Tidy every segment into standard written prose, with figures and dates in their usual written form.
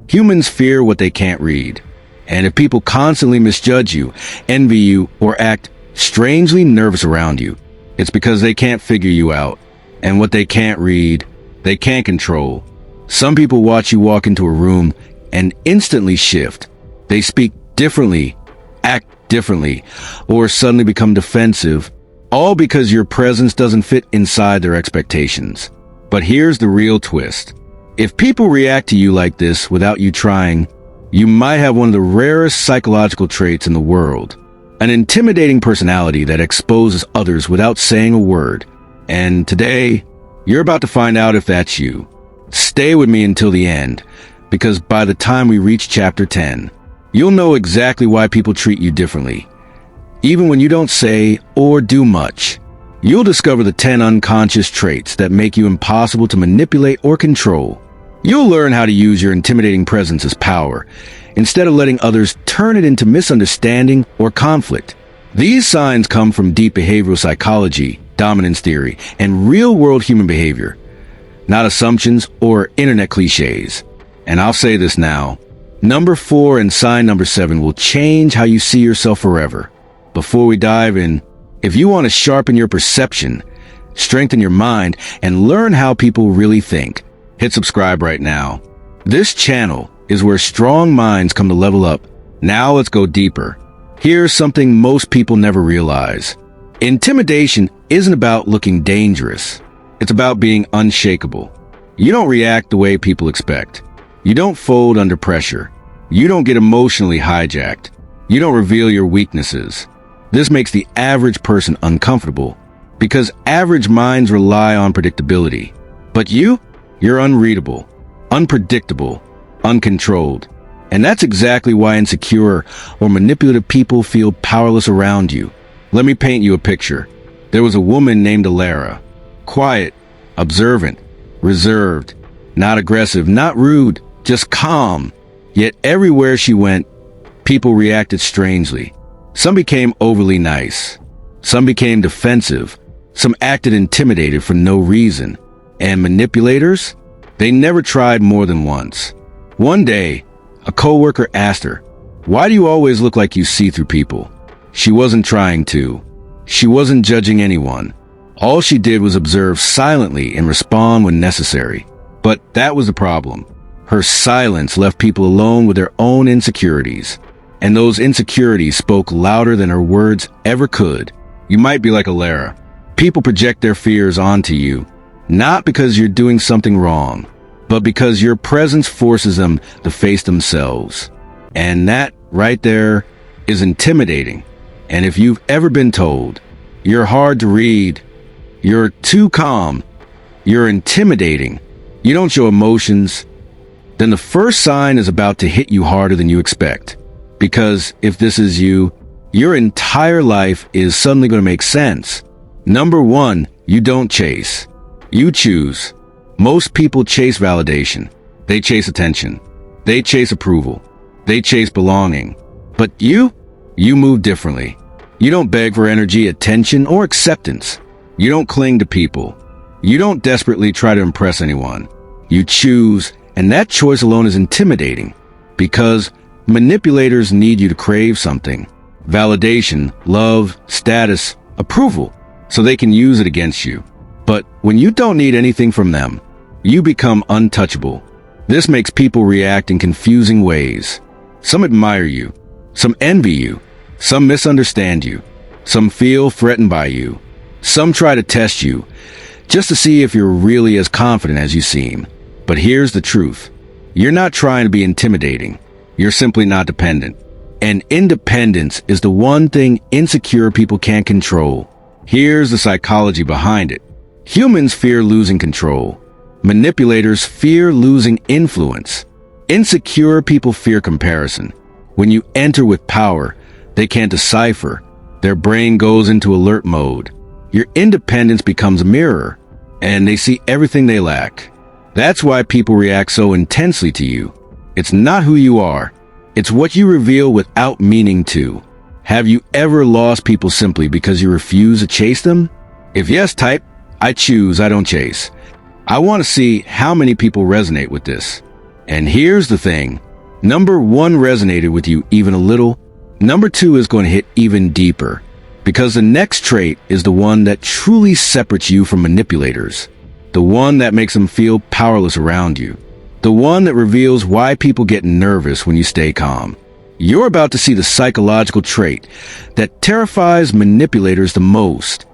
Humans fear what they can't read. And if people constantly misjudge you, envy you, or act strangely nervous around you, it's because they can't figure you out. And what they can't read, they can't control. Some people watch you walk into a room and instantly shift. They speak differently, act differently, or suddenly become defensive, all because your presence doesn't fit inside their expectations. But here's the real twist. If people react to you like this without you trying, you might have one of the rarest psychological traits in the world. An intimidating personality that exposes others without saying a word. And today, you're about to find out if that's you. Stay with me until the end, because by the time we reach chapter 10, you'll know exactly why people treat you differently. Even when you don't say or do much, you'll discover the 10 unconscious traits that make you impossible to manipulate or control. You'll learn how to use your intimidating presence as power, instead of letting others turn it into misunderstanding or conflict. These signs come from deep behavioral psychology, dominance theory, and real-world human behavior, not assumptions or internet cliches. And I'll say this now. Number 4 and sign number 7 will change how you see yourself forever. Before we dive in, if you want to sharpen your perception, strengthen your mind, and learn how people really think, hit subscribe right now. This channel is where strong minds come to level up. Now let's go deeper. Here's something most people never realize. Intimidation isn't about looking dangerous. It's about being unshakable. You don't react the way people expect. You don't fold under pressure. You don't get emotionally hijacked. You don't reveal your weaknesses. This makes the average person uncomfortable because average minds rely on predictability. But you're unreadable, unpredictable, uncontrolled. And that's exactly why insecure or manipulative people feel powerless around you. Let me paint you a picture. There was a woman named Alara. Quiet, observant, reserved, not aggressive, not rude, just calm. Yet everywhere she went, people reacted strangely. Some became overly nice. Some became defensive. Some acted intimidated for no reason. And manipulators? They never tried more than once. One day, a coworker asked her, "Why do you always look like you see through people?" She wasn't trying to. She wasn't judging anyone. All she did was observe silently and respond when necessary. But that was the problem. Her silence left people alone with their own insecurities. And those insecurities spoke louder than her words ever could. You might be like Alara. People project their fears onto you, not because you're doing something wrong, but because your presence forces them to face themselves. And that right there is intimidating. And if you've ever been told, "You're hard to read," "You're too calm," "You're intimidating," "You don't show emotions," then the first sign is about to hit you harder than you expect. Because if this is you, your entire life is suddenly going to make sense. Number 1, you don't chase. You choose. Most people chase validation. They chase attention. They chase approval. They chase belonging. But you move differently. You don't beg for energy, attention, or acceptance. You don't cling to people. You don't desperately try to impress anyone. You choose, and that choice alone is intimidating. Because manipulators need you to crave something. Validation, love, status, approval, so they can use it against you. But when you don't need anything from them, you become untouchable. This makes people react in confusing ways. Some admire you. Some envy you. Some misunderstand you. Some feel threatened by you. Some try to test you, just to see if you're really as confident as you seem. But here's the truth. You're not trying to be intimidating. You're simply not dependent. And independence is the one thing insecure people can't control. Here's the psychology behind it. Humans fear losing control. Manipulators fear losing influence. Insecure people fear comparison. When you enter with power, they can't decipher. Their brain goes into alert mode. Your independence becomes a mirror, and they see everything they lack. That's why people react so intensely to you. It's not who you are. It's what you reveal without meaning to. Have you ever lost people simply because you refuse to chase them? If yes, type, "I choose, I don't chase." I want to see how many people resonate with this. And here's the thing. Number 1 resonated with you even a little. Number 2 is going to hit even deeper. Because the next trait is the one that truly separates you from manipulators. The one that makes them feel powerless around you. The one that reveals why people get nervous when you stay calm. You're about to see the psychological trait that terrifies manipulators the most.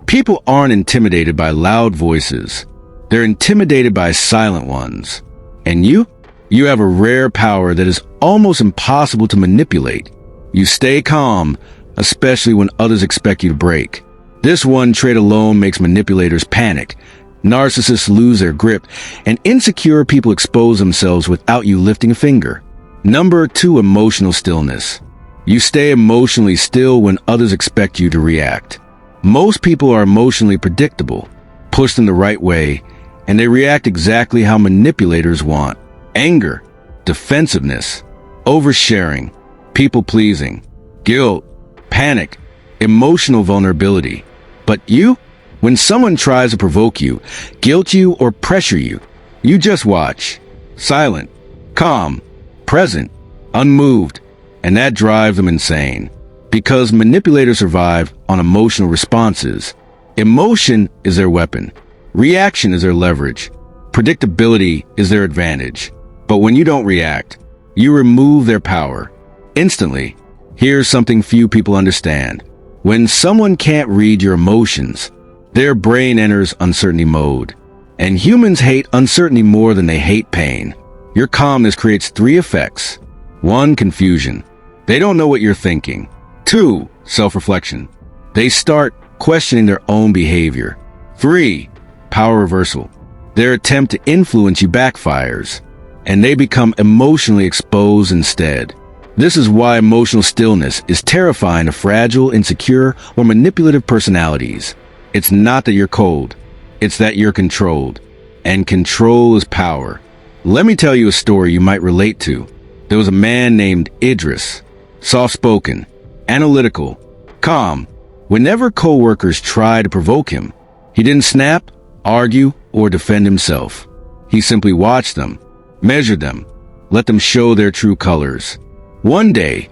People aren't intimidated by loud voices. They're intimidated by silent ones. And you have a rare power that is almost impossible to manipulate. You stay calm, especially when others expect you to break. This one trait alone makes manipulators panic. Narcissists lose their grip, and insecure people expose themselves without you lifting a finger. Number 2, emotional stillness. You stay emotionally still when others expect you to react. Most people are emotionally predictable, pushed in the right way, and they react exactly how manipulators want. Anger, defensiveness, oversharing, people-pleasing, guilt, panic, emotional vulnerability. But you? When someone tries to provoke you, guilt you, or pressure you, you just watch. Silent, calm, present, unmoved, and that drives them insane. Because manipulators survive on emotional responses. Emotion is their weapon. Reaction is their leverage. Predictability is their advantage. But when you don't react, you remove their power. Instantly. Here's something few people understand. When someone can't read your emotions, their brain enters uncertainty mode. And humans hate uncertainty more than they hate pain. Your calmness creates 3 effects. 1, confusion. They don't know what you're thinking. 2, self-reflection. They start questioning their own behavior. 3, power reversal. Their attempt to influence you backfires, and they become emotionally exposed instead. This is why emotional stillness is terrifying to fragile, insecure, or manipulative personalities. It's not that you're cold. It's that you're controlled. And control is power. Let me tell you a story you might relate to. There was a man named Idris, soft-spoken, analytical, calm. Whenever co-workers tried to provoke him, he didn't snap, argue, or defend himself. He simply watched them, measured them, let them show their true colors. One day,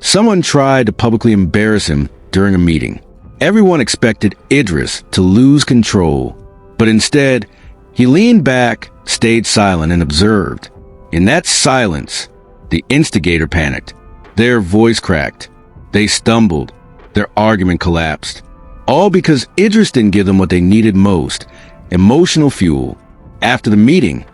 someone tried to publicly embarrass him during a meeting. Everyone expected Idris to lose control, but instead, he leaned back, stayed silent, and observed. In that silence, the instigator panicked. Their voice cracked. They stumbled. Their argument collapsed. All because Idris didn't give them what they needed most, emotional fuel. After the meeting,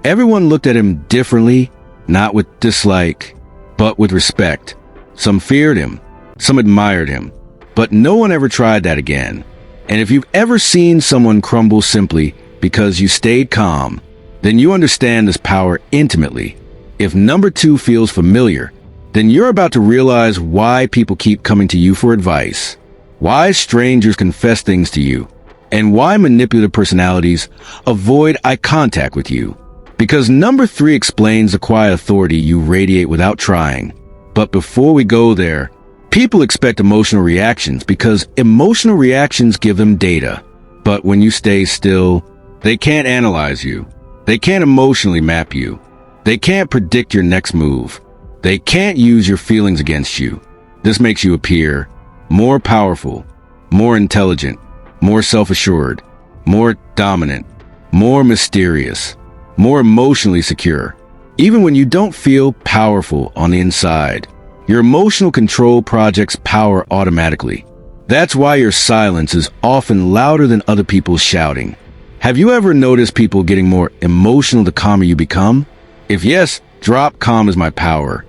everyone looked at him differently, not with dislike, but with respect. Some feared him, some admired him, but no one ever tried that again. And if you've ever seen someone crumble simply because you stayed calm, then you understand this power intimately. If number 2 feels familiar, then you're about to realize why people keep coming to you for advice, why strangers confess things to you, and why manipulative personalities avoid eye contact with you. Because number 3 explains the quiet authority you radiate without trying. But before we go there, people expect emotional reactions because emotional reactions give them data. But when you stay still, they can't analyze you. They can't emotionally map you. They can't predict your next move. They can't use your feelings against you. This makes you appear more powerful, more intelligent, more self-assured, more dominant, more mysterious, more emotionally secure. Even when you don't feel powerful on the inside, your emotional control projects power automatically. That's why your silence is often louder than other people's shouting. Have you ever noticed people getting more emotional the calmer you become? If yes, drop calm is my power.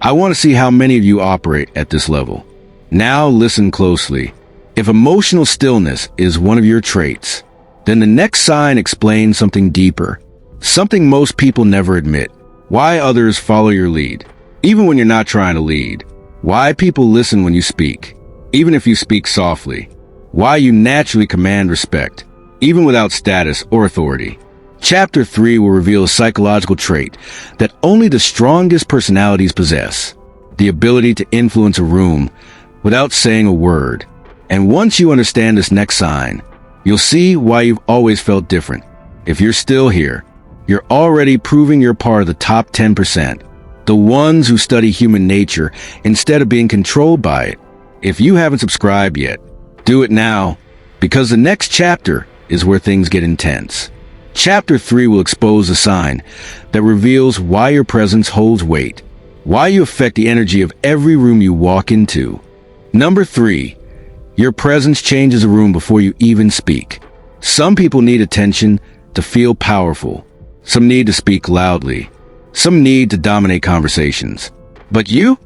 I want to see how many of you operate at this level. Now listen closely. If emotional stillness is one of your traits, then the next sign explains something deeper. Something most people never admit. Why others follow your lead, even when you're not trying to lead. Why people listen when you speak, even if you speak softly. Why you naturally command respect, even without status or authority. Chapter 3 will reveal a psychological trait that only the strongest personalities possess. The ability to influence a room without saying a word. And once you understand this next sign, you'll see why you've always felt different. If you're still here, you're already proving you're part of the top 10%. The ones who study human nature instead of being controlled by it. If you haven't subscribed yet, do it now, because the next chapter is where things get intense. Chapter 3 will expose a sign that reveals why your presence holds weight, why you affect the energy of every room you walk into. Number 3, your presence changes a room before you even speak. Some people need attention to feel powerful. Some need to speak loudly. Some need to dominate conversations. But you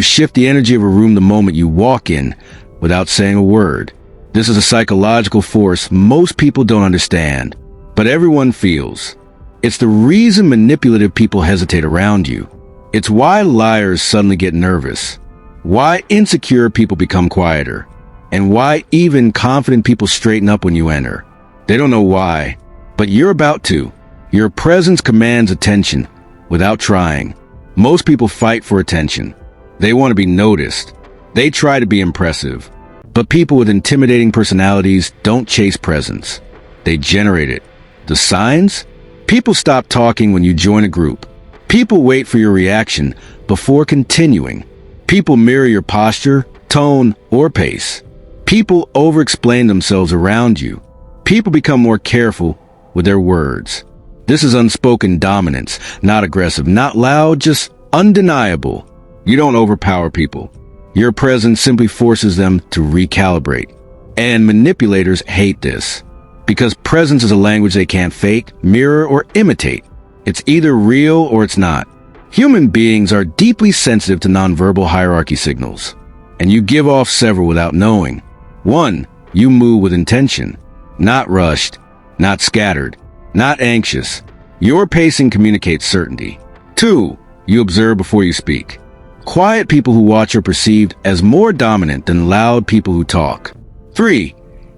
shift the energy of a room the moment you walk in without saying a word. This is a psychological force most people don't understand, but everyone feels. It's the reason manipulative people hesitate around you. It's why liars suddenly get nervous, why insecure people become quieter, and why even confident people straighten up when you enter. They don't know why, but you're about to. Your presence commands attention without trying. Most people fight for attention. They want to be noticed. They try to be impressive. But people with intimidating personalities don't chase presence. They generate it. The signs? People stop talking when you join a group. People wait for your reaction before continuing. People mirror your posture, tone, or pace. People over-explain themselves around you. People become more careful with their words. This is unspoken dominance, not aggressive, not loud, just undeniable. You don't overpower people. Your presence simply forces them to recalibrate. And manipulators hate this, because presence is a language they can't fake, mirror, or imitate. It's either real or it's not. Human beings are deeply sensitive to nonverbal hierarchy signals, and you give off several without knowing. 1, you move with intention, not rushed, not scattered, not anxious. Your pacing communicates certainty. 2, you observe before you speak. Quiet people who watch are perceived as more dominant than loud people who talk. 3,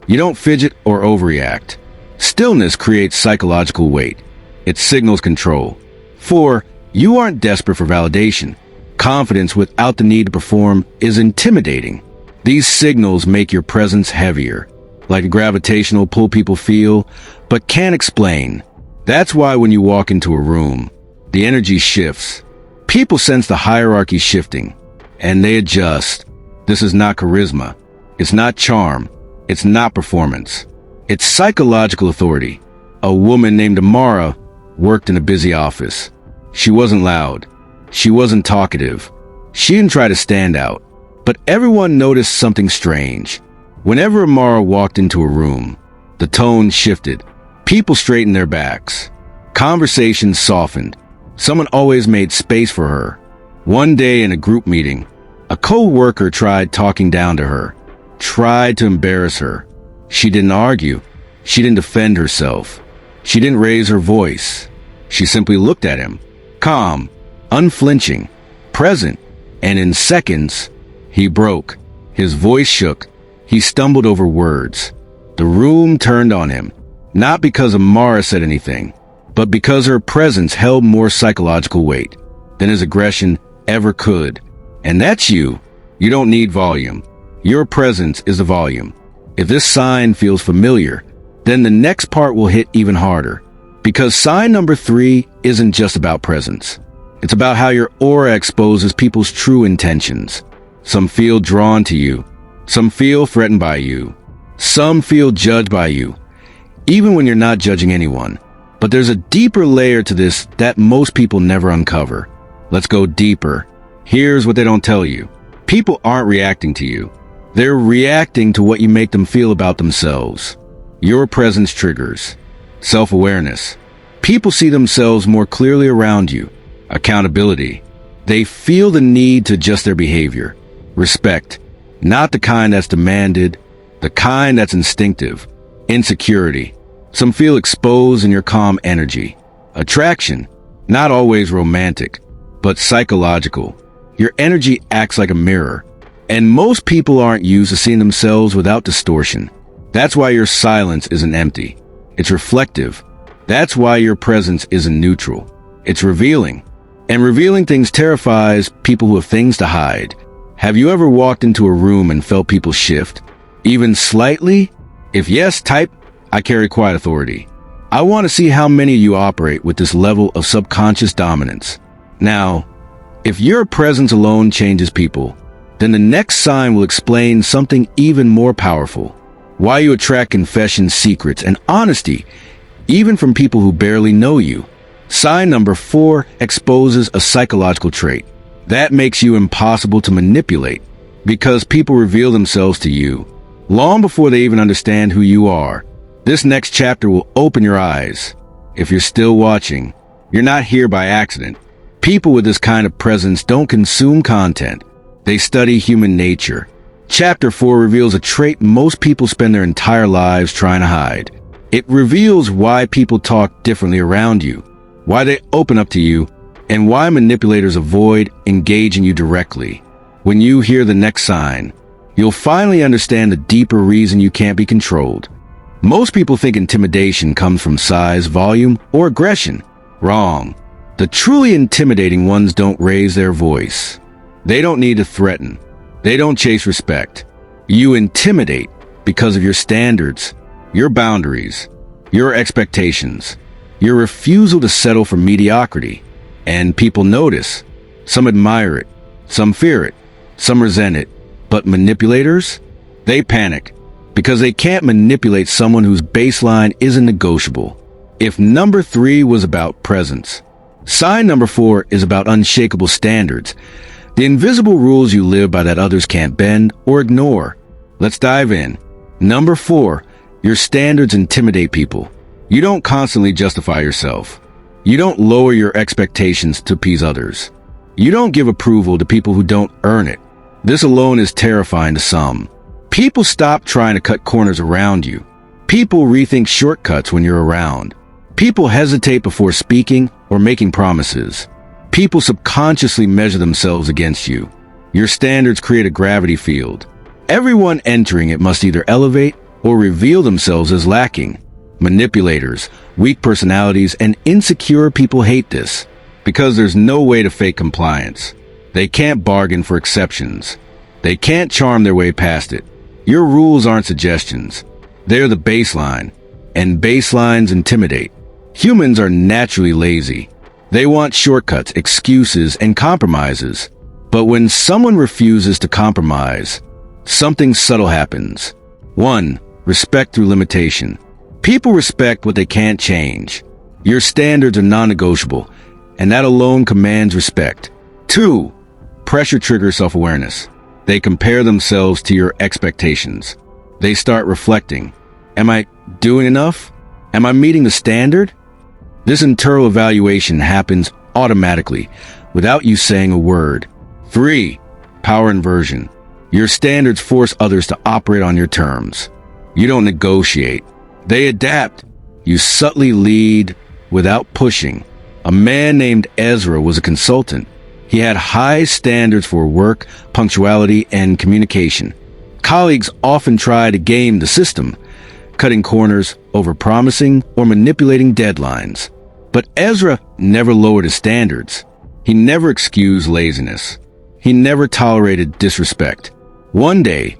you don't fidget or overreact. Stillness creates psychological weight. It signals control. 4, you aren't desperate for validation. Confidence without the need to perform is intimidating. These signals make your presence heavier, like a gravitational pull people feel, but can't explain. That's why when you walk into a room, the energy shifts. People sense the hierarchy shifting, and they adjust. This is not charisma. It's not charm. It's not performance. It's psychological authority. A woman named Amara worked in a busy office. She wasn't loud. She wasn't talkative. She didn't try to stand out. But everyone noticed something strange. Whenever Amara walked into a room, the tone shifted. People straightened their backs. Conversations softened. Someone always made space for her. One day in a group meeting, a co-worker tried talking down to her, tried to embarrass her. She didn't argue. She didn't defend herself. She didn't raise her voice. She simply looked at him, calm, unflinching, present, and in seconds, he broke. His voice shook. He stumbled over words. The room turned on him, not because Amara said anything, but because her presence held more psychological weight than his aggression ever could. And that's you. You don't need volume. Your presence is the volume. If this sign feels familiar, then the next part will hit even harder. Because sign number 3 isn't just about presence. It's about how your aura exposes people's true intentions. Some feel drawn to you. Some feel threatened by you. Some feel judged by you, even when you're not judging anyone. But there's a deeper layer to this that most people never uncover. Let's go deeper. Here's what they don't tell you. People aren't reacting to you. They're reacting to what you make them feel about themselves. Your presence triggers self-awareness. People see themselves more clearly around you. Accountability. They feel the need to adjust their behavior. Respect. Not the kind that's demanded, the kind that's instinctive. Insecurity. Some feel exposed in your calm energy. Attraction. Not always romantic, but psychological. Your energy acts like a mirror. And most people aren't used to seeing themselves without distortion. That's why your silence isn't empty. It's reflective. That's why your presence isn't neutral. It's revealing. And revealing things terrifies people who have things to hide. Have you ever walked into a room and felt people shift? Even slightly? If yes, type, I carry quiet authority. I want to see how many of you operate with this level of subconscious dominance. Now, if your presence alone changes people, then the next sign will explain something even more powerful. Why you attract confession, secrets, and honesty, even from people who barely know you. Sign number 4 exposes a psychological trait. That makes you impossible to manipulate, because people reveal themselves to you long before they even understand who you are. This next chapter will open your eyes. If you're still watching, you're not here by accident. People with this kind of presence don't consume content. They study human nature. Chapter 4 reveals a trait most people spend their entire lives trying to hide. It reveals why people talk differently around you, why they open up to you, and why manipulators avoid engaging you directly. When you hear the next sign, you'll finally understand the deeper reason you can't be controlled. Most people think intimidation comes from size, volume, or aggression. Wrong. The truly intimidating ones don't raise their voice. They don't need to threaten. They don't chase respect. You intimidate because of your standards, your boundaries, your expectations, your refusal to settle for mediocrity. And people notice. Some admire it. Some fear it. Some resent it. But manipulators? They panic because they can't manipulate someone whose baseline isn't negotiable. If number 3 was about presence, sign number 4 is about unshakable standards, the invisible rules you live by that others can't bend or ignore. Let's dive in. Number 4, your standards intimidate people. You don't constantly justify yourself. You don't lower your expectations to appease others. You don't give approval to people who don't earn it. This alone is terrifying to some. People stop trying to cut corners around you. People rethink shortcuts when you're around. People hesitate before speaking or making promises. People subconsciously measure themselves against you. Your standards create a gravity field. Everyone entering it must either elevate or reveal themselves as lacking. Manipulators, weak personalities, and insecure people hate this because there's no way to fake compliance. They can't bargain for exceptions. They can't charm their way past it. Your rules aren't suggestions. They're the baseline, and baselines intimidate. Humans are naturally lazy. They want shortcuts, excuses, and compromises. But when someone refuses to compromise, something subtle happens. 1. Respect through limitation. People respect what they can't change. Your standards are non-negotiable, and that alone commands respect. 2. Pressure triggers self-awareness. They compare themselves to your expectations. They start reflecting. Am I doing enough? Am I meeting the standard? This internal evaluation happens automatically, without you saying a word. 3. Power inversion. Your standards force others to operate on your terms. You don't negotiate. They adapt. You subtly lead without pushing. A man named Ezra was a consultant. He had high standards for work, punctuality, and communication. Colleagues often try to game the system, cutting corners, overpromising, or manipulating deadlines. But Ezra never lowered his standards. He never excused laziness. He never tolerated disrespect. One day,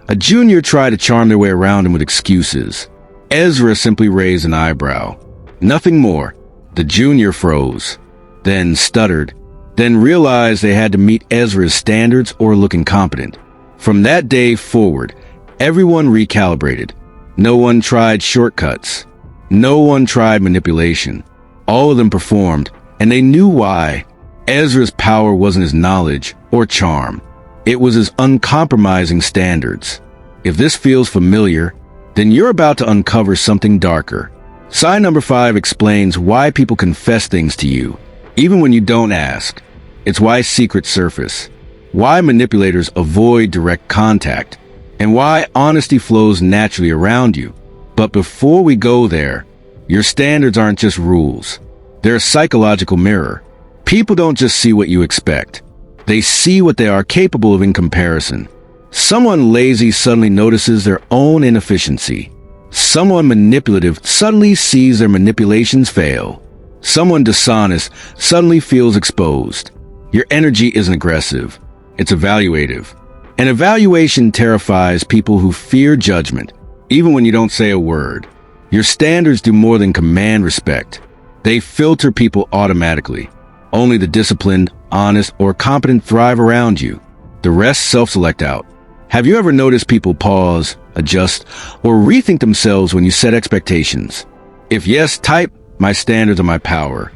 a junior tried to charm their way around him with excuses. Ezra simply raised an eyebrow. Nothing more. The junior froze, then stuttered, then realized they had to meet Ezra's standards or look incompetent. From that day forward, everyone recalibrated. No one tried shortcuts. No one tried manipulation. All of them performed, and they knew why. Ezra's power wasn't his knowledge or charm. It was his uncompromising standards. If this feels familiar, then you're about to uncover something darker. Sign number 5 explains why people confess things to you, even when you don't ask. It's why secrets surface, why manipulators avoid direct contact, and why honesty flows naturally around you. But before we go there, your standards aren't just rules. They're a psychological mirror. People don't just see what you expect. They see what they are capable of in comparison. Someone lazy suddenly notices their own inefficiency. Someone manipulative suddenly sees their manipulations fail. Someone dishonest suddenly feels exposed. Your energy isn't aggressive. It's evaluative. An evaluation terrifies people who fear judgment, even when you don't say a word. Your standards do more than command respect. They filter people automatically. Only the disciplined, honest, or competent thrive around you. The rest self-select out. Have you ever noticed people pause, adjust, or rethink themselves when you set expectations? If yes, type, "My standards are my power."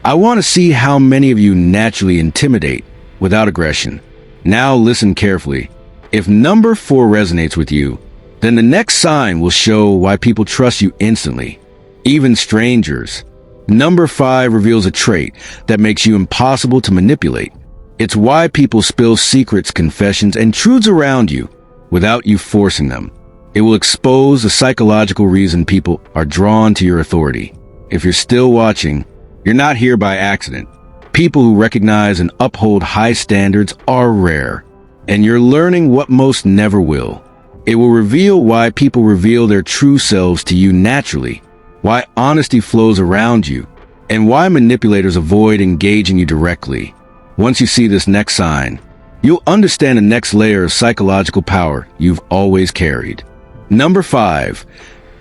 I want to see how many of you naturally intimidate without aggression. Now listen carefully. If number 4 resonates with you, then the next sign will show why people trust you instantly, even strangers. Number 5 reveals a trait that makes you impossible to manipulate. It's why people spill secrets, confessions, and truths around you without you forcing them. It will expose the psychological reason people are drawn to your authority. If you're still watching, you're not here by accident. People who recognize and uphold high standards are rare, and you're learning what most never will. It will reveal why people reveal their true selves to you naturally, why honesty flows around you, and why manipulators avoid engaging you directly. Once you see this next sign, you'll understand the next layer of psychological power you've always carried. Number 5,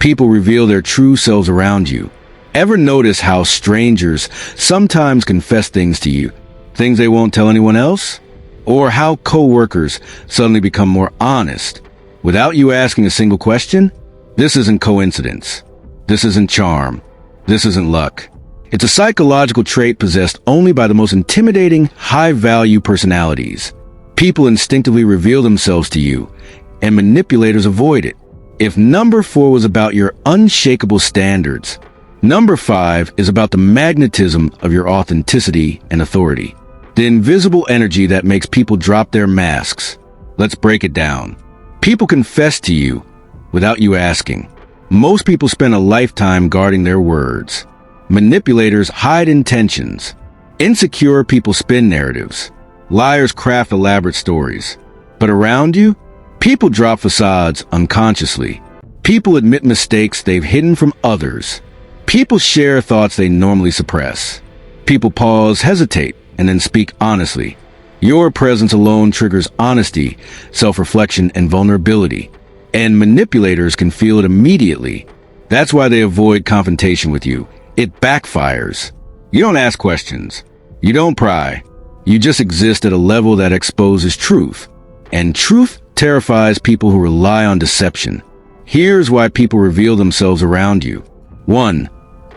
people reveal their true selves around you. Ever notice how strangers sometimes confess things to you, things they won't tell anyone else? Or how coworkers suddenly become more honest without you asking a single question? This isn't coincidence. This isn't charm. This isn't luck. It's a psychological trait possessed only by the most intimidating, high-value personalities. People instinctively reveal themselves to you, and manipulators avoid it. If number 4 was about your unshakable standards, number 5 is about the magnetism of your authenticity and authority. The invisible energy that makes people drop their masks. Let's break it down. People confess to you without you asking. Most people spend a lifetime guarding their words. Manipulators hide intentions. Insecure people spin narratives. Liars craft elaborate stories. But around you, people drop facades unconsciously. People admit mistakes they've hidden from others. People share thoughts they normally suppress. People pause, hesitate, and then speak honestly. Your presence alone triggers honesty, self-reflection, and vulnerability. And manipulators can feel it immediately. That's why they avoid confrontation with you. It backfires. You don't ask questions. You don't pry. You just exist at a level that exposes truth. And truth terrifies people who rely on deception. Here's why people reveal themselves around you. 1.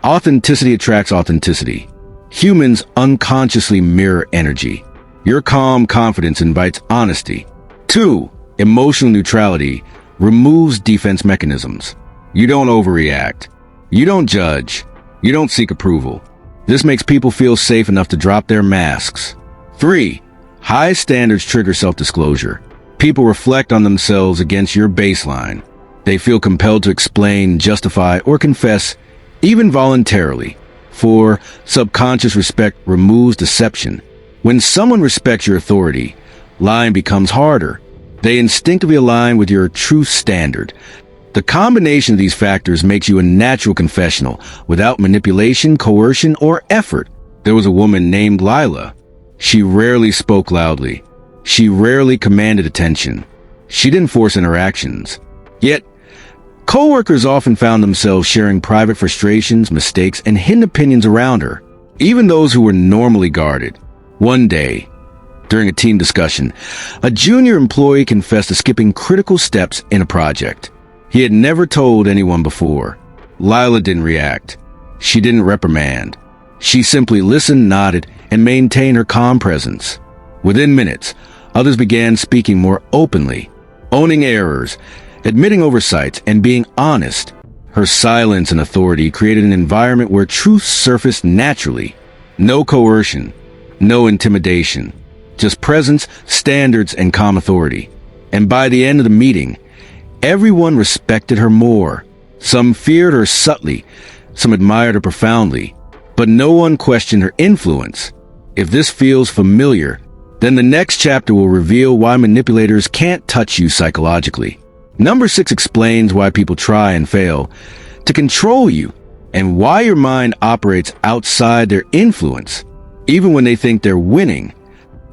Authenticity attracts authenticity. Humans unconsciously mirror energy. Your calm confidence invites honesty. 2. Emotional neutrality removes defense mechanisms. You don't overreact. You don't judge. You don't seek approval. This makes people feel safe enough to drop their masks. 3. High standards trigger self-disclosure. People reflect on themselves against your baseline. They feel compelled to explain, justify, or confess, even voluntarily. 4. Subconscious respect removes deception. When someone respects your authority, lying becomes harder. They instinctively align with your true standard. The combination of these factors makes you a natural confessional without manipulation, coercion, or effort. There was a woman named Lila. She rarely spoke loudly. She rarely commanded attention. She didn't force interactions. Yet, coworkers often found themselves sharing private frustrations, mistakes, and hidden opinions around her, even those who were normally guarded. One day, during a team discussion, a junior employee confessed to skipping critical steps in a project. He had never told anyone before. Lila didn't react. She didn't reprimand. She simply listened, nodded, and maintained her calm presence. Within minutes, others began speaking more openly, owning errors, admitting oversights, and being honest. Her silence and authority created an environment where truth surfaced naturally. No coercion, no intimidation, just presence, standards, and calm authority. And by the end of the meeting, everyone respected her more. Some feared her subtly, some admired her profoundly, but no one questioned her influence. If this feels familiar, then the next chapter will reveal why manipulators can't touch you psychologically. Number 6 explains why people try and fail to control you and why your mind operates outside their influence, even when they think they're winning.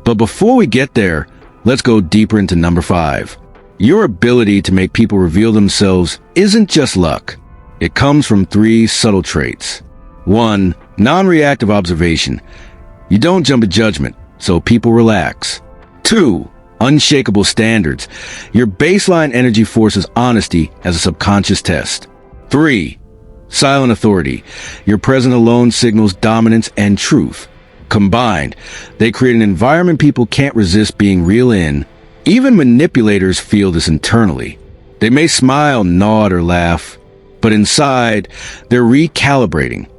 But before we get there, let's go deeper into number 5. Your ability to make people reveal themselves isn't just luck. It comes from three subtle traits. 1. Non-reactive observation. You don't jump to judgment, so people relax. 2. Unshakable standards. Your baseline energy forces honesty as a subconscious test. 3. Silent authority. Your presence alone signals dominance and truth. Combined, they create an environment people can't resist being real in. Even manipulators feel this internally. They may smile, nod, or laugh, but inside, they're recalibrating,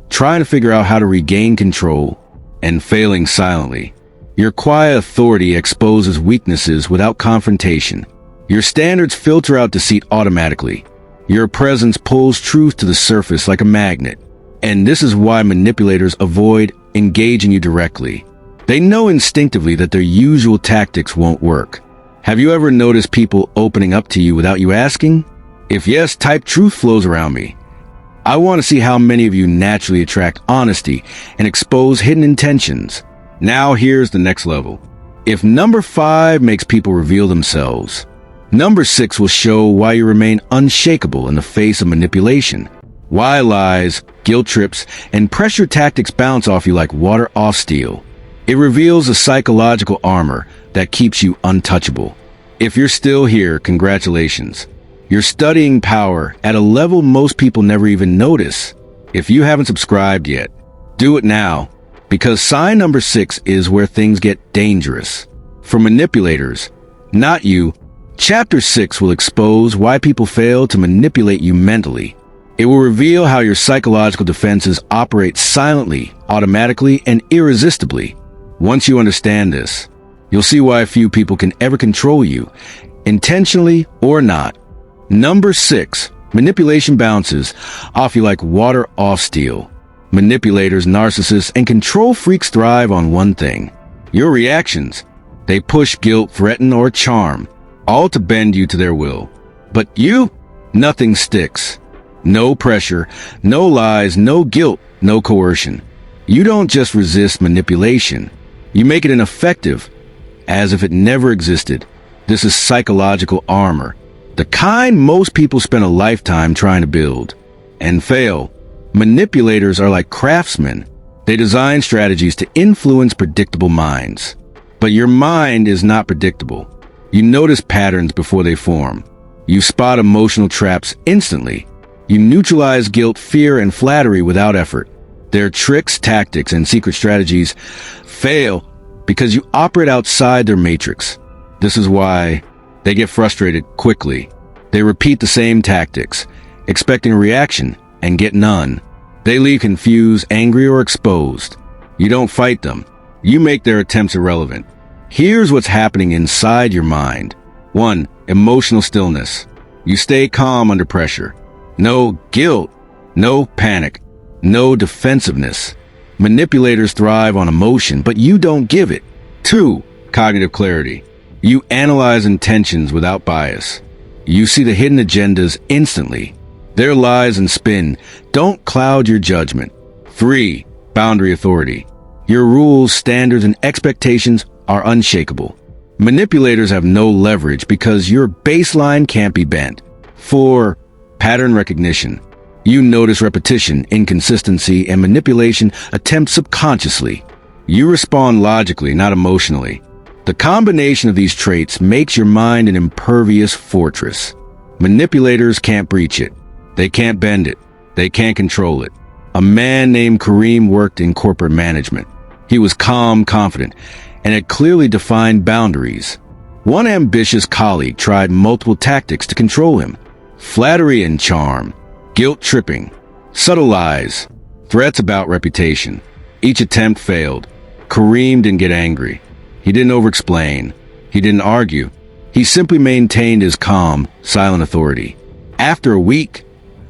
trying to figure out how to regain control, and failing silently. Your quiet authority exposes weaknesses without confrontation. Your standards filter out deceit automatically. Your presence pulls truth to the surface like a magnet. And this is why manipulators avoid engaging you directly. They know instinctively that their usual tactics won't work. Have you ever noticed people opening up to you without you asking? If yes, type truth flows around me. I want to see how many of you naturally attract honesty and expose hidden intentions. Now here's the next level. If number 5 makes people reveal themselves, number 6 will show why you remain unshakable in the face of manipulation. Why lies, guilt trips, and pressure tactics bounce off you like water off steel. It reveals a psychological armor that keeps you untouchable. If you're still here, congratulations. You're studying power at a level most people never even notice. If you haven't subscribed yet, do it now, because sign number 6 is where things get dangerous. For manipulators, not you, Chapter 6 will expose why people fail to manipulate you mentally. It will reveal how your psychological defenses operate silently, automatically, and irresistibly. Once you understand this, you'll see why few people can ever control you, intentionally or not. Number 6, manipulation bounces off you like water off steel. Manipulators, narcissists, and control freaks thrive on one thing: your reactions. They push, guilt, threaten, or charm, all to bend you to their will. But you, nothing sticks. No pressure, no lies, no guilt, no coercion. You don't just resist manipulation. You make it ineffective, as if it never existed. This is psychological armor, the kind most people spend a lifetime trying to build and fail. Manipulators are like craftsmen. They design strategies to influence predictable minds. But your mind is not predictable. You notice patterns before they form. You spot emotional traps instantly. You neutralize guilt, fear, and flattery without effort. Their tricks, tactics, and secret strategies fail because you operate outside their matrix. This is why they get frustrated quickly. They repeat the same tactics, expecting a reaction, and get none. They leave confused, angry, or exposed. You don't fight them. You make their attempts irrelevant. Here's what's happening inside your mind. 1. Emotional stillness. You stay calm under pressure. No guilt, no panic, no defensiveness. Manipulators thrive on emotion, but you don't give it. 2. Cognitive clarity. You analyze intentions without bias. You see the hidden agendas instantly. Their lies and spin don't cloud your judgment. 3. Boundary authority. Your rules, standards, and expectations are unshakable. Manipulators have no leverage because your baseline can't be bent. 4. Pattern recognition. You notice repetition, inconsistency, and manipulation attempts subconsciously. You respond logically, not emotionally. The combination of these traits makes your mind an impervious fortress. Manipulators can't breach it. They can't bend it. They can't control it. A man named Kareem worked in corporate management. He was calm, confident, and had clearly defined boundaries. One ambitious colleague tried multiple tactics to control him: flattery and charm, guilt tripping, subtle lies, threats about reputation. Each attempt failed. Kareem didn't get angry. He didn't over-explain. He didn't argue. He simply maintained his calm, silent authority. After a week,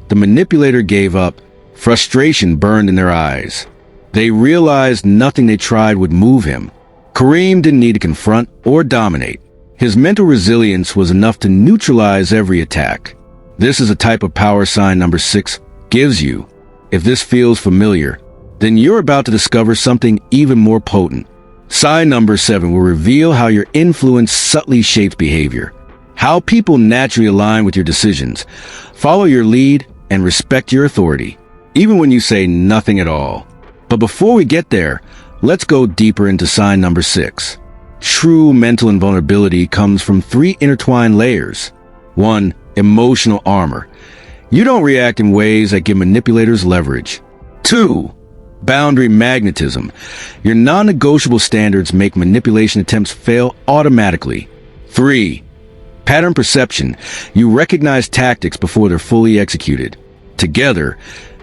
the manipulator gave up. Frustration burned in their eyes. They realized nothing they tried would move him. Kareem didn't need to confront or dominate. His mental resilience was enough to neutralize every attack. This is a type of power sign number 6 gives you. If this feels familiar, then you're about to discover something even more potent. Sign number 7 will reveal how your influence subtly shapes behavior, how people naturally align with your decisions, follow your lead, and respect your authority, even when you say nothing at all. But before we get there, let's go deeper into sign number 6. True mental invulnerability comes from 3 intertwined layers. 1. Emotional armor. You don't react in ways that give manipulators leverage. 2. Boundary magnetism. Your non-negotiable standards make manipulation attempts fail automatically. 3. Pattern perception. You recognize tactics before they're fully executed. Together,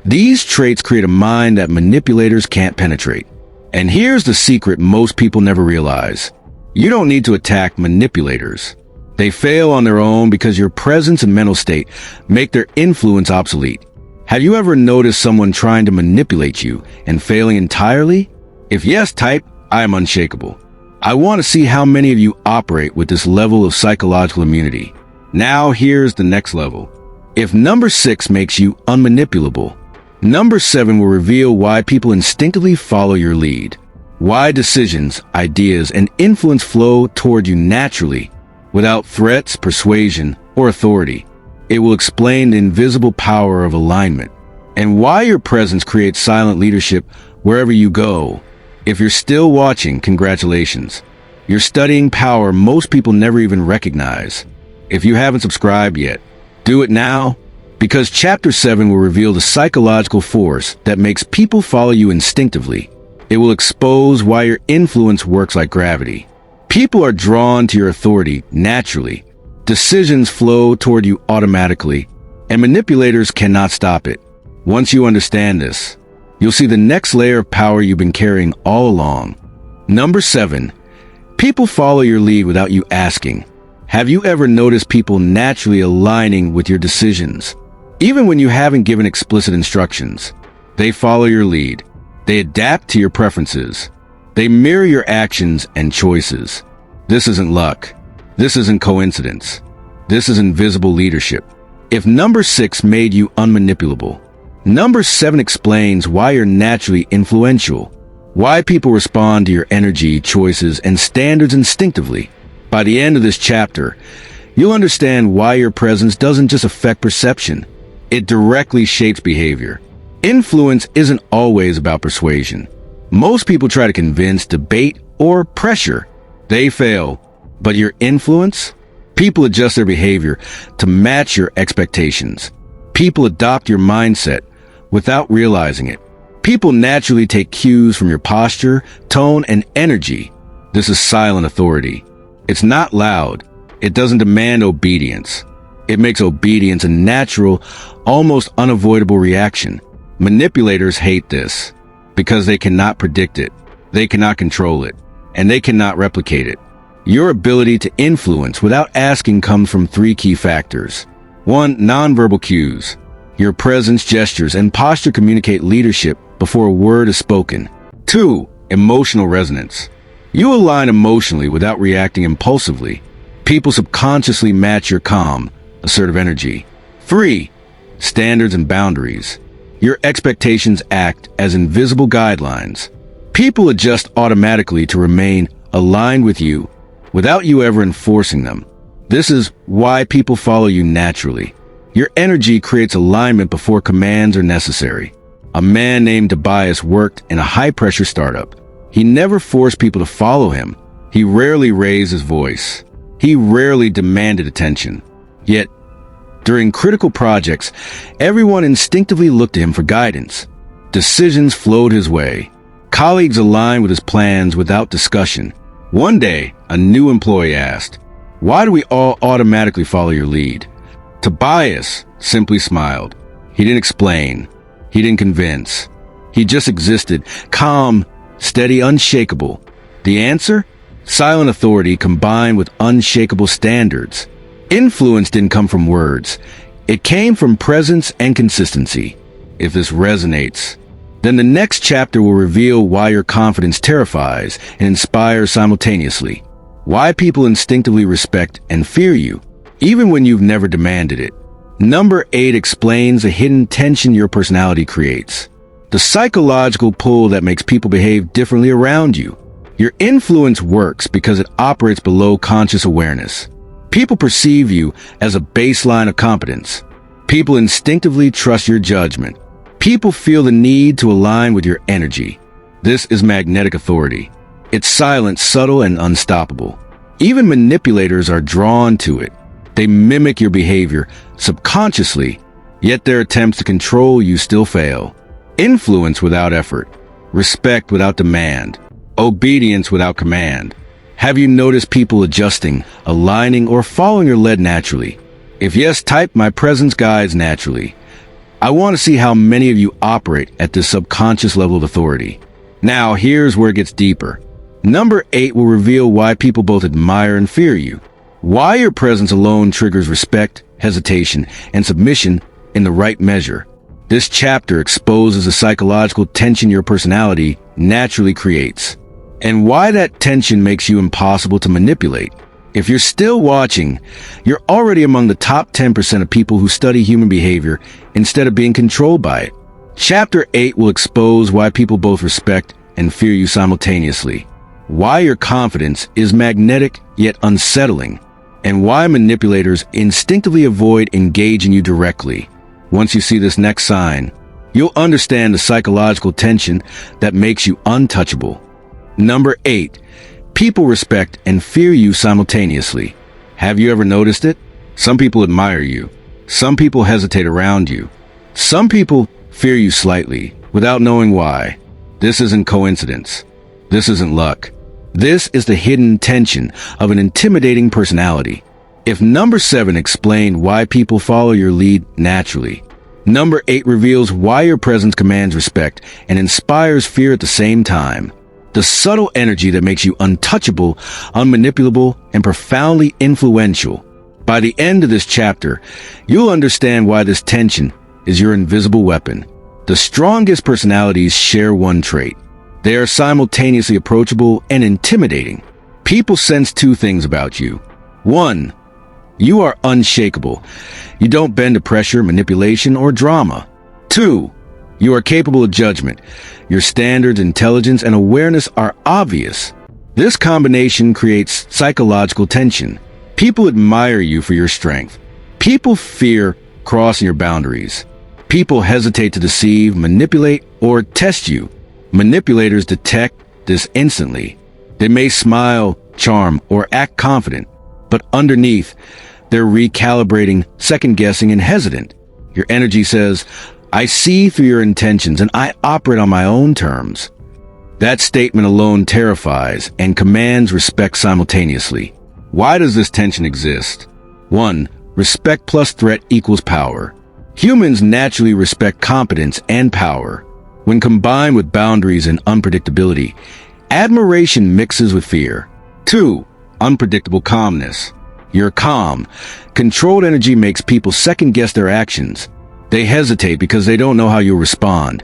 these traits create a mind that manipulators can't penetrate. And here's the secret most people never realize. You don't need to attack manipulators. They fail on their own because your presence and mental state make their influence obsolete. Have you ever noticed someone trying to manipulate you and failing entirely? If yes, type, I am unshakable. I want to see how many of you operate with this level of psychological immunity. Now here's the next level. If number 6 makes you unmanipulable, number 7 will reveal why people instinctively follow your lead. Why decisions, ideas, and influence flow toward you naturally, without threats, persuasion, or authority. It will explain the invisible power of alignment, and why your presence creates silent leadership wherever you go. If you're still watching, congratulations. You're studying power most people never even recognize. If you haven't subscribed yet, do it now, because Chapter 7 will reveal the psychological force that makes people follow you instinctively. It will expose why your influence works like gravity. People are drawn to your authority naturally. Decisions flow toward you automatically, and manipulators cannot stop it. Once you understand this, you'll see the next layer of power you've been carrying all along. Number 7. People follow your lead without you asking. Have you ever noticed people naturally aligning with your decisions? Even when you haven't given explicit instructions, they follow your lead. They adapt to your preferences. They mirror your actions and choices. This isn't luck. This isn't coincidence. This is invisible leadership. If number 6 made you unmanipulable, number 7 explains why you're naturally influential, why people respond to your energy, choices, and standards instinctively. By the end of this chapter, you'll understand why your presence doesn't just affect perception. It directly shapes behavior. Influence isn't always about persuasion. Most people try to convince, debate, or pressure. They fail. But your influence? People adjust their behavior to match your expectations. People adopt your mindset without realizing it. People naturally take cues from your posture, tone, and energy. This is silent authority. It's not loud. It doesn't demand obedience. It makes obedience a natural, almost unavoidable reaction. Manipulators hate this because they cannot predict it, they cannot control it, and they cannot replicate it. Your ability to influence without asking comes from 3 key factors. 1. Nonverbal cues. Your presence, gestures, and posture communicate leadership before a word is spoken. 2. Emotional resonance. You align emotionally without reacting impulsively. People subconsciously match your calm, assertive energy. 3. Standards and boundaries. Your expectations act as invisible guidelines. People adjust automatically to remain aligned with you without you ever enforcing them. This is why people follow you naturally. Your energy creates alignment before commands are necessary. A man named Tobias worked in a high-pressure startup. He never forced people to follow him. He rarely raised his voice. He rarely demanded attention. Yet, during critical projects, everyone instinctively looked to him for guidance. Decisions flowed his way. Colleagues aligned with his plans without discussion. One day, a new employee asked, "Why do we all automatically follow your lead?" Tobias simply smiled. He didn't explain. He didn't convince. He just existed, calm, steady, unshakable. The answer? Silent authority combined with unshakable standards. Influence didn't come from words. It came from presence and consistency. If this resonates, then the next chapter will reveal why your confidence terrifies and inspires simultaneously. Why people instinctively respect and fear you, even when you've never demanded it. Number 8 explains the hidden tension your personality creates. The psychological pull that makes people behave differently around you. Your influence works because it operates below conscious awareness. People perceive you as a baseline of competence. People instinctively trust your judgment. People feel the need to align with your energy. This is magnetic authority. It's silent, subtle, and unstoppable. Even manipulators are drawn to it. They mimic your behavior subconsciously, yet their attempts to control you still fail. Influence without effort. Respect without demand. Obedience without command. Have you noticed people adjusting, aligning, or following your lead naturally? If yes, type "my presence guides naturally." I want to see how many of you operate at this subconscious level of authority. Now, here's where it gets deeper. Number 8 will reveal why people both admire and fear you. Why your presence alone triggers respect, hesitation, and submission in the right measure. This chapter exposes the psychological tension your personality naturally creates, and why that tension makes you impossible to manipulate. If you're still watching, you're already among the top 10% of people who study human behavior instead of being controlled by it. Chapter 8 will expose why people both respect and fear you simultaneously, why your confidence is magnetic yet unsettling, and why manipulators instinctively avoid engaging you directly. Once you see this next sign, you'll understand the psychological tension that makes you untouchable. Number 8. People respect and fear you simultaneously. Have you ever noticed it? Some people admire you. Some people hesitate around you. Some people fear you slightly, without knowing why. This isn't coincidence. This isn't luck. This is the hidden tension of an intimidating personality. If number 7 explained why people follow your lead naturally, number 8 reveals why your presence commands respect and inspires fear at the same time. The subtle energy that makes you untouchable, unmanipulable, and profoundly influential. By the end of this chapter, you'll understand why this tension is your invisible weapon. The strongest personalities share one trait. They are simultaneously approachable and intimidating. People sense 2 things about you. 1. You are unshakable. You don't bend to pressure, manipulation, or drama. 2. You are capable of judgment. Your standards, intelligence, and awareness are obvious. This combination creates psychological tension. People admire you for your strength. People fear crossing your boundaries. People hesitate to deceive, manipulate, or test you. Manipulators detect this instantly. They may smile, charm, or act confident, but underneath, they're recalibrating, second-guessing, and hesitant. Your energy says, "I see through your intentions and I operate on my own terms." That statement alone terrifies and commands respect simultaneously. Why does this tension exist? 1. Respect plus threat equals power. Humans naturally respect competence and power. When combined with boundaries and unpredictability, admiration mixes with fear. 2. Unpredictable calmness. You're calm. Controlled energy makes people second-guess their actions. They hesitate because they don't know how you'll respond,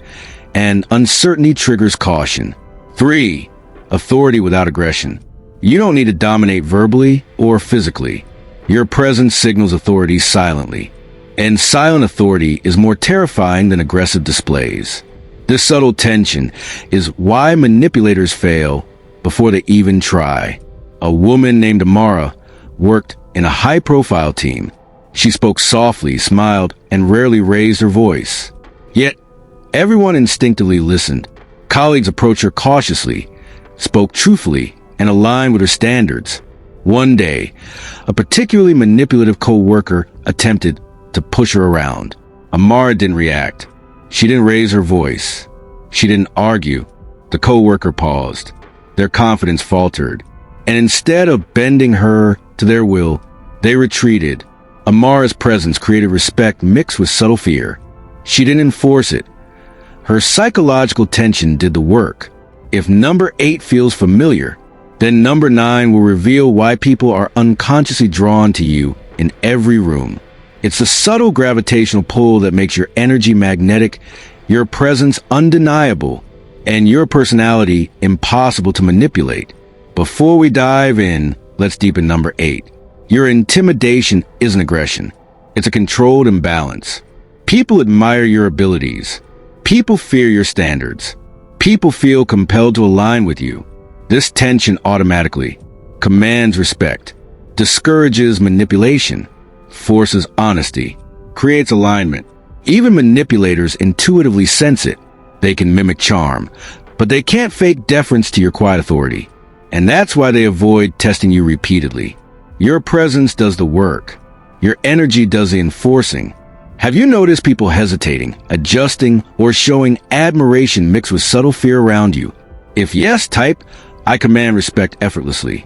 and uncertainty triggers caution. 3. Authority without aggression. You don't need to dominate verbally or physically. Your presence signals authority silently, and silent authority is more terrifying than aggressive displays. This subtle tension is why manipulators fail before they even try. A woman named Amara worked in a high-profile team. She spoke softly, smiled, and rarely raised her voice. Yet, everyone instinctively listened. Colleagues approached her cautiously, spoke truthfully, and aligned with her standards. One day, a particularly manipulative co-worker attempted to push her around. Amara didn't react. She didn't raise her voice. She didn't argue. The co-worker paused. Their confidence faltered. And instead of bending her to their will, they retreated. Amara's presence created respect mixed with subtle fear. She didn't enforce it. Her psychological tension did the work. If number 8 feels familiar, then number 9 will reveal why people are unconsciously drawn to you in every room. It's the subtle gravitational pull that makes your energy magnetic, your presence undeniable, and your personality impossible to manipulate. Before we dive in, let's deepen number 8. Your intimidation isn't aggression. It's a controlled imbalance. People admire your abilities. People fear your standards. People feel compelled to align with you. This tension automatically commands respect, discourages manipulation, forces honesty, creates alignment. Even manipulators intuitively sense it. They can mimic charm, but they can't fake deference to your quiet authority. And that's why they avoid testing you repeatedly. Your presence does the work. Your energy does the enforcing. Have you noticed people hesitating, adjusting, or showing admiration mixed with subtle fear around you? If yes, type, I command respect effortlessly.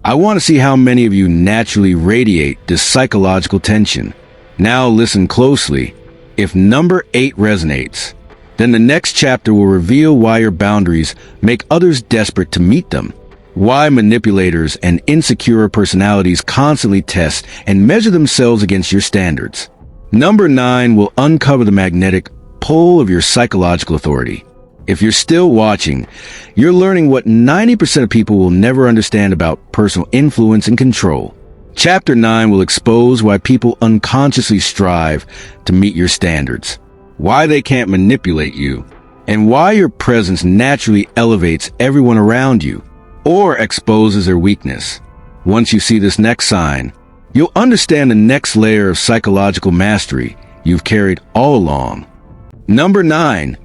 I want to see how many of you naturally radiate this psychological tension. Now listen closely. If number 8 resonates, then the next chapter will reveal why your boundaries make others desperate to meet them. Why manipulators and insecure personalities constantly test and measure themselves against your standards. Number 9 will uncover the magnetic pull of your psychological authority. If you're still watching, you're learning what 90% of people will never understand about personal influence and control. Chapter 9 will expose why people unconsciously strive to meet your standards, why they can't manipulate you, and why your presence naturally elevates everyone around you or exposes their weakness. Once you see this next sign, you'll understand the next layer of psychological mastery you've carried all along. Number 9.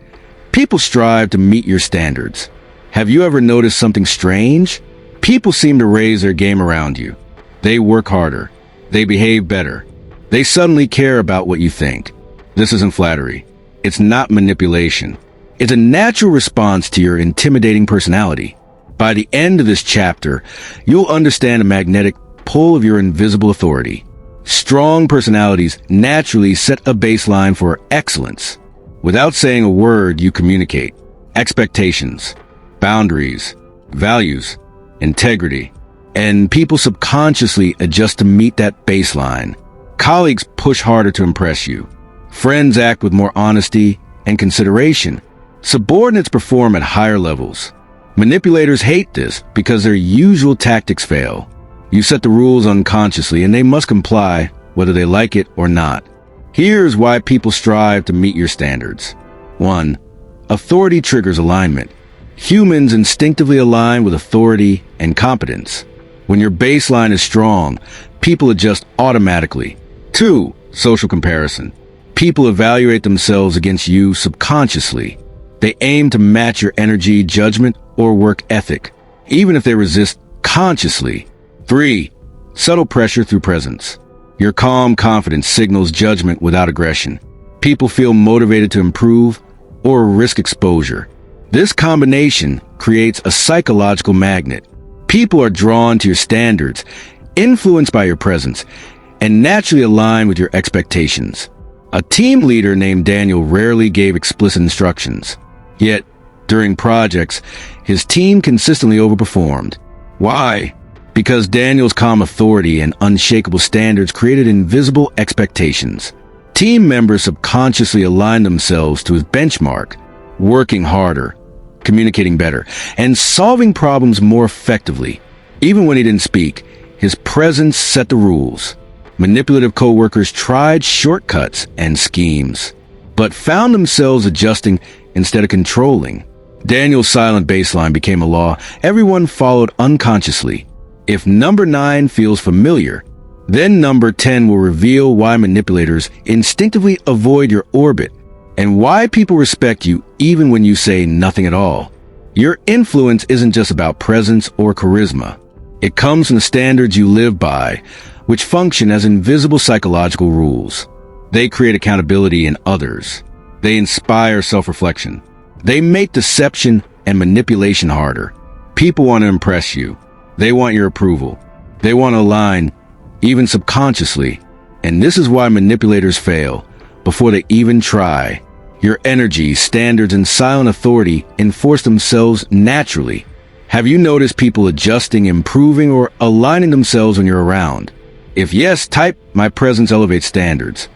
People strive to meet your standards. Have you ever noticed something strange? People seem to raise their game around you. They work harder. They behave better. They suddenly care about what you think. This isn't flattery. It's not manipulation. It's a natural response to your intimidating personality. By the end of this chapter, you'll understand the magnetic pull of your invisible authority. Strong personalities naturally set a baseline for excellence. Without saying a word, you communicate expectations, boundaries, values, integrity, and people subconsciously adjust to meet that baseline. Colleagues push harder to impress you. Friends act with more honesty and consideration. Subordinates perform at higher levels. Manipulators hate this because their usual tactics fail. You set the rules unconsciously and they must comply whether they like it or not. Here's why people strive to meet your standards. 1. Authority triggers alignment. Humans instinctively align with authority and competence. When your baseline is strong, people adjust automatically. 2. Social comparison. People evaluate themselves against you subconsciously. They aim to match your energy, judgment, or work ethic, even if they resist consciously. 3. Subtle pressure through presence. Your calm confidence signals judgment without aggression. People feel motivated to improve or risk exposure. This combination creates a psychological magnet. People are drawn to your standards, influenced by your presence, and naturally align with your expectations. A team leader named Daniel rarely gave explicit instructions. Yet, during projects, his team consistently overperformed. Why? Because Daniel's calm authority and unshakable standards created invisible expectations. Team members subconsciously aligned themselves to his benchmark, working harder, communicating better, and solving problems more effectively. Even when he didn't speak, his presence set the rules. Manipulative coworkers tried shortcuts and schemes, but found themselves adjusting instead of controlling. Daniel's silent baseline became a law everyone followed unconsciously. If number 9 feels familiar, then number 10 will reveal why manipulators instinctively avoid your orbit and why people respect you even when you say nothing at all. Your influence isn't just about presence or charisma. It comes from the standards you live by, which function as invisible psychological rules. They create accountability in others. They inspire self-reflection. They make deception and manipulation harder. People want to impress you. They want your approval. They want to align, even subconsciously. And this is why manipulators fail before they even try. Your energy, standards, and silent authority enforce themselves naturally. Have you noticed people adjusting, improving, or aligning themselves when you're around? If yes, type, my presence elevates standards.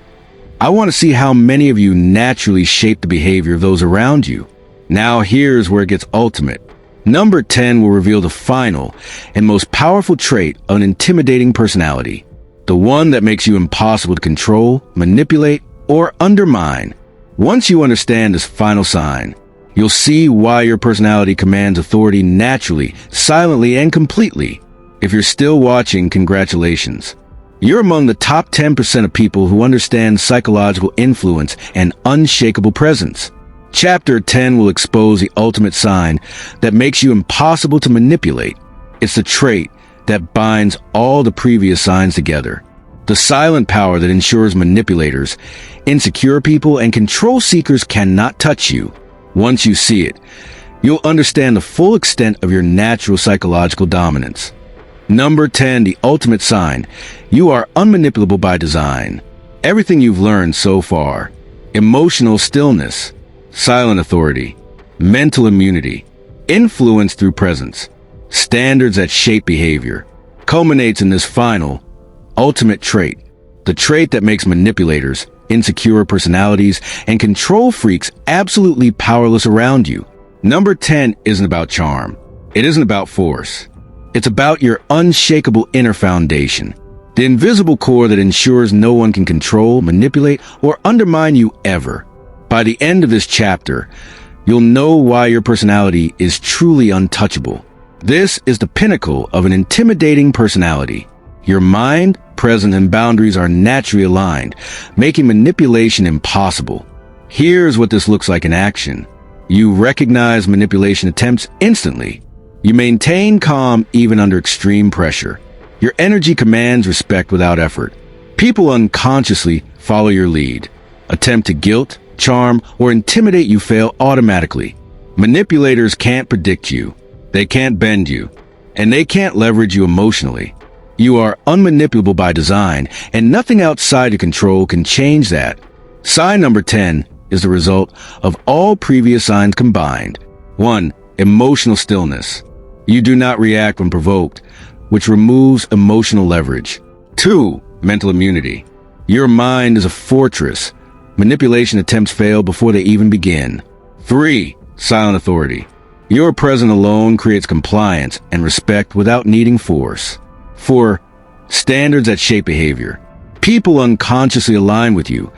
I want to see how many of you naturally shape the behavior of those around you. Now here's where it gets ultimate. Number 10 will reveal the final and most powerful trait of an intimidating personality. The one that makes you impossible to control, manipulate, or undermine. Once you understand this final sign, you'll see why your personality commands authority naturally, silently, and completely. If you're still watching, congratulations. You're among the top 10% of people who understand psychological influence and unshakable presence. Chapter 10 will expose the ultimate sign that makes you impossible to manipulate. It's the trait that binds all the previous signs together. The silent power that ensures manipulators, insecure people, and control seekers cannot touch you. Once you see it, you'll understand the full extent of your natural psychological dominance. Number 10, the ultimate sign. You are unmanipulable by design. Everything you've learned so far, emotional stillness, silent authority, mental immunity, influence through presence, standards that shape behavior, culminates in this final, ultimate trait, the trait that makes manipulators, insecure personalities, and control freaks absolutely powerless around you. Number 10 isn't about charm. It isn't about force. It's about your unshakable inner foundation, the invisible core that ensures no one can control, manipulate, or undermine you ever. By the end of this chapter, you'll know why your personality is truly untouchable. This is the pinnacle of an intimidating personality. Your mind, presence, and boundaries are naturally aligned, making manipulation impossible. Here's what this looks like in action. You recognize manipulation attempts instantly. You maintain calm even under extreme pressure. Your energy commands respect without effort. People unconsciously follow your lead. Attempt to guilt, charm, or intimidate you fail automatically. Manipulators can't predict you. They can't bend you. And they can't leverage you emotionally. You are unmanipulable by design, and nothing outside your control can change that. Sign number 10 is the result of all previous signs combined. 1. Emotional stillness. You do not react when provoked, which removes emotional leverage. 2. Mental immunity. Your mind is a fortress. Manipulation attempts fail before they even begin. 3. Silent authority. Your presence alone creates compliance and respect without needing force. 4. Standards that shape behavior. People unconsciously align with you,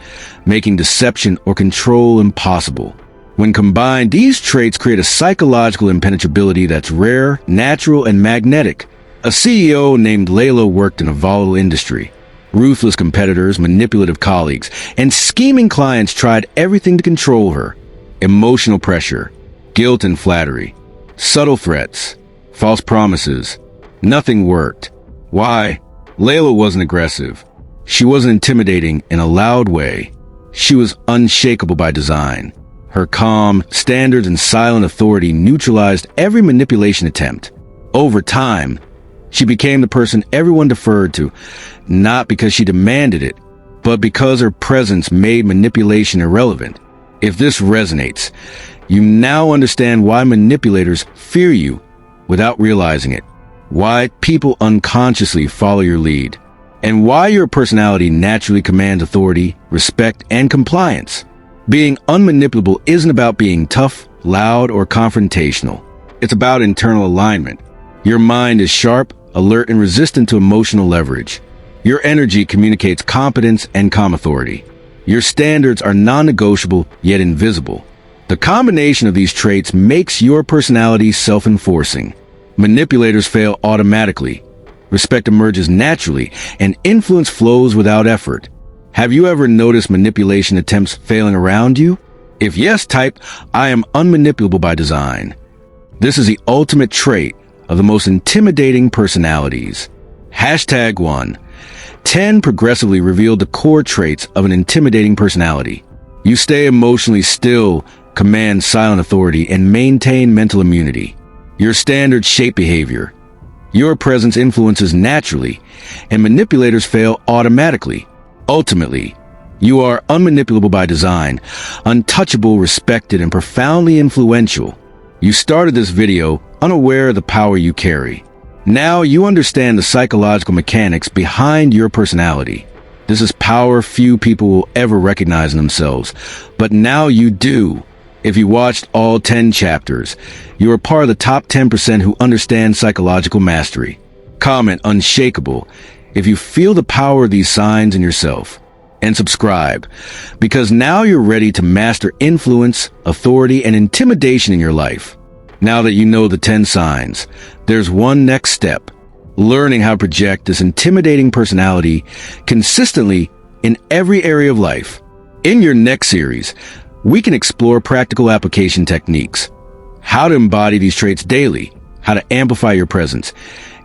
making deception or control impossible. When combined, these traits create a psychological impenetrability that's rare, natural, and magnetic. A CEO named Niccolò worked in a volatile industry. Ruthless competitors, manipulative colleagues, and scheming clients tried everything to control her. Emotional pressure, guilt and flattery, subtle threats, false promises. Nothing worked. Why? Niccolò wasn't aggressive. She wasn't intimidating in a loud way. She was unshakable by design. Her calm, standards, and silent authority neutralized every manipulation attempt. Over time, she became the person everyone deferred to, not because she demanded it, but because her presence made manipulation irrelevant. If this resonates, you now understand why manipulators fear you without realizing it, why people unconsciously follow your lead, and why your personality naturally commands authority, respect, and compliance. Being unmanipulable isn't about being tough, loud, or confrontational. It's about internal alignment. Your mind is sharp, alert, and resistant to emotional leverage. Your energy communicates competence and calm authority. Your standards are non-negotiable, yet invisible. The combination of these traits makes your personality self-enforcing. Manipulators fail automatically. Respect emerges naturally, and influence flows without effort. Have you ever noticed manipulation attempts failing around you? If yes, type, I am unmanipulable by design. This is the ultimate trait of the most intimidating personalities. Hashtag 1. 10 progressively revealed the core traits of an intimidating personality. You stay emotionally still, command silent authority, and maintain mental immunity. Your standards shape behavior. Your presence influences naturally, and manipulators fail automatically. Ultimately, you are unmanipulable by design, untouchable, respected, and profoundly influential. You started this video unaware of the power you carry. Now you understand the psychological mechanics behind your personality. This is power few people will ever recognize in themselves, but now you do. If you watched all 10 chapters, you are part of the top 10% who understand psychological mastery. Comment unshakable if you feel the power of these signs in yourself. And subscribe, because now you're ready to master influence, authority, and intimidation in your life. Now that you know the 10 signs, there's one next step. learning how to project this intimidating personality consistently in every area of life. In your next series, we can explore practical application techniques, how to embody these traits daily, how to amplify your presence,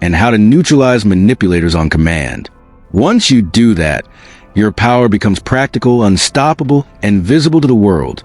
and how to neutralize manipulators on command. Once you do that, your power becomes practical, unstoppable, and visible to the world.